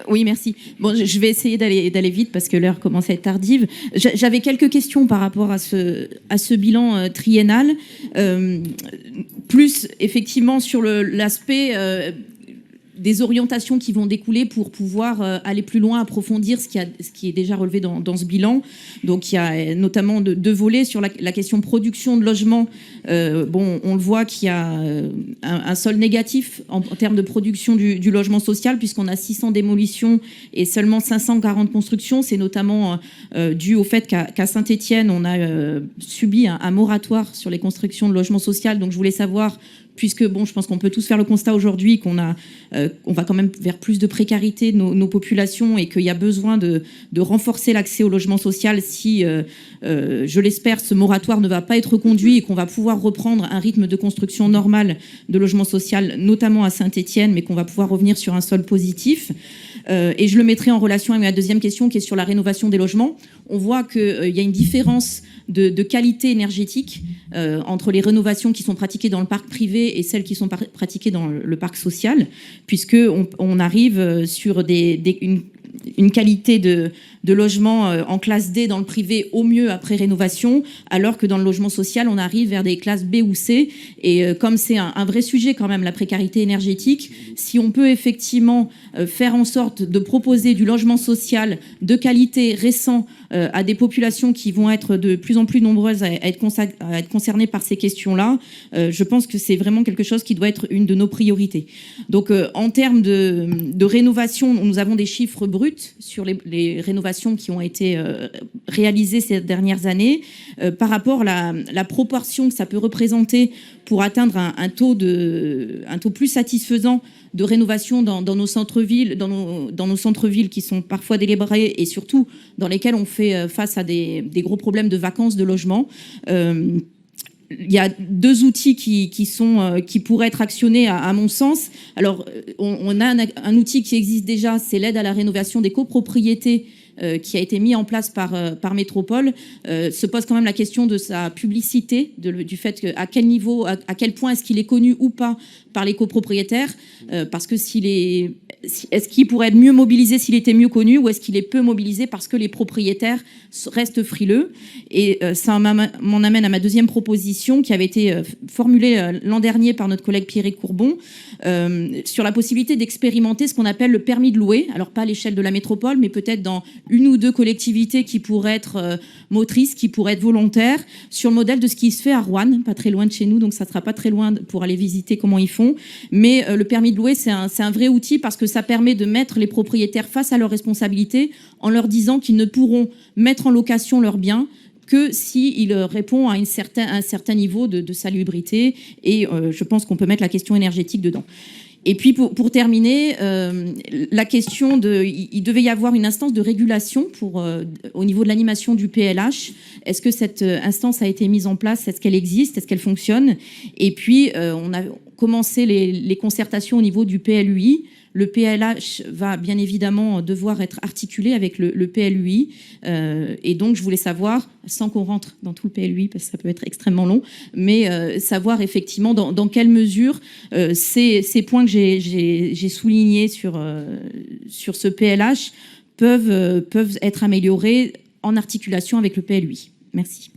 Oui, merci. Bon, je vais essayer d'aller vite parce que l'heure commence à être tardive. J'avais quelques questions par rapport à ce bilan triennal. Plus effectivement sur l'aspect des orientations qui vont découler pour pouvoir aller plus loin, approfondir ce qui est déjà relevé dans ce bilan. Donc il y a notamment deux volets sur la question production de logements. Bon, on le voit qu'il y a un solde négatif en termes de production du logement social, puisqu'on a 600 démolitions et seulement 540 constructions. C'est notamment dû au fait qu'à Saint-Étienne, on a subi un moratoire sur les constructions de logements sociaux. Donc je voulais savoir, puisque bon, je pense qu'on peut tous faire le constat aujourd'hui qu'on va quand même vers plus de précarité de nos populations et qu'il y a besoin de renforcer l'accès au logement social si, je l'espère, ce moratoire ne va pas être reconduit et qu'on va pouvoir reprendre un rythme de construction normal de logement social, notamment à Saint-Étienne, mais qu'on va pouvoir revenir sur un solde positif. Et je le mettrai en relation avec ma deuxième question qui est sur la rénovation des logements. On voit qu'il y a une différence de qualité énergétique entre les rénovations qui sont pratiquées dans le parc privé et celles qui sont pratiquées dans le parc social, puisqu'on arrive sur une qualité de logement en classe D dans le privé au mieux après rénovation, alors que dans le logement social, on arrive vers des classes B ou C. Et comme c'est un vrai sujet quand même, la précarité énergétique, si on peut effectivement faire en sorte de proposer du logement social de qualité récent à des populations qui vont être de plus en plus nombreuses à être concernées par ces questions-là, je pense que c'est vraiment quelque chose qui doit être une de nos priorités. Donc en termes de rénovation, nous avons des chiffres bruts sur les rénovations qui ont été réalisées ces dernières années. Par rapport à la proportion que ça peut représenter pour atteindre un taux plus satisfaisant de rénovation dans nos centres-villes, dans nos centres-villes qui sont parfois délabrés et surtout dans lesquels on fait face à des gros problèmes de vacances de logement. Il y a deux outils qui pourraient être actionnés à mon sens. Alors, on a un outil qui existe déjà, c'est l'aide à la rénovation des copropriétés qui a été mis en place par Métropole. Se pose quand même la question de sa publicité, du fait à quel niveau, à quel point est-ce qu'il est connu ou pas par les copropriétaires, parce que est-ce qu'il pourrait être mieux mobilisé s'il était mieux connu, ou est-ce qu'il est peu mobilisé parce que les propriétaires restent frileux. Et ça m'en amène à ma deuxième proposition qui avait été formulée l'an dernier par notre collègue Pierrick Courbon sur la possibilité d'expérimenter ce qu'on appelle le permis de louer. Alors pas à l'échelle de la métropole, mais peut-être dans une ou deux collectivités qui pourraient être motrices, qui pourraient être volontaires, sur le modèle de ce qui se fait à Roanne, pas très loin de chez nous, donc ça ne sera pas très loin pour aller visiter comment ils font. Mais le permis de louer, c'est un vrai outil parce que ça permet de mettre les propriétaires face à leurs responsabilités en leur disant qu'ils ne pourront mettre en location leurs biens que s'il répond à un certain niveau de salubrité. Et je pense qu'on peut mettre la question énergétique dedans. Et puis, pour terminer, la question il devait y avoir une instance de régulation au niveau de l'animation du PLH. Est-ce que cette instance a été mise en place? Est-ce qu'elle existe? Est-ce qu'elle fonctionne? Et puis, on a commencé les concertations au niveau du PLUI. Le PLH va bien évidemment devoir être articulé avec le PLUI. Et donc, je voulais savoir, sans qu'on rentre dans tout le PLUI, parce que ça peut être extrêmement long, mais savoir effectivement dans quelle mesure ces points que j'ai soulignés sur ce PLH peuvent être améliorés en articulation avec le PLUI. Merci.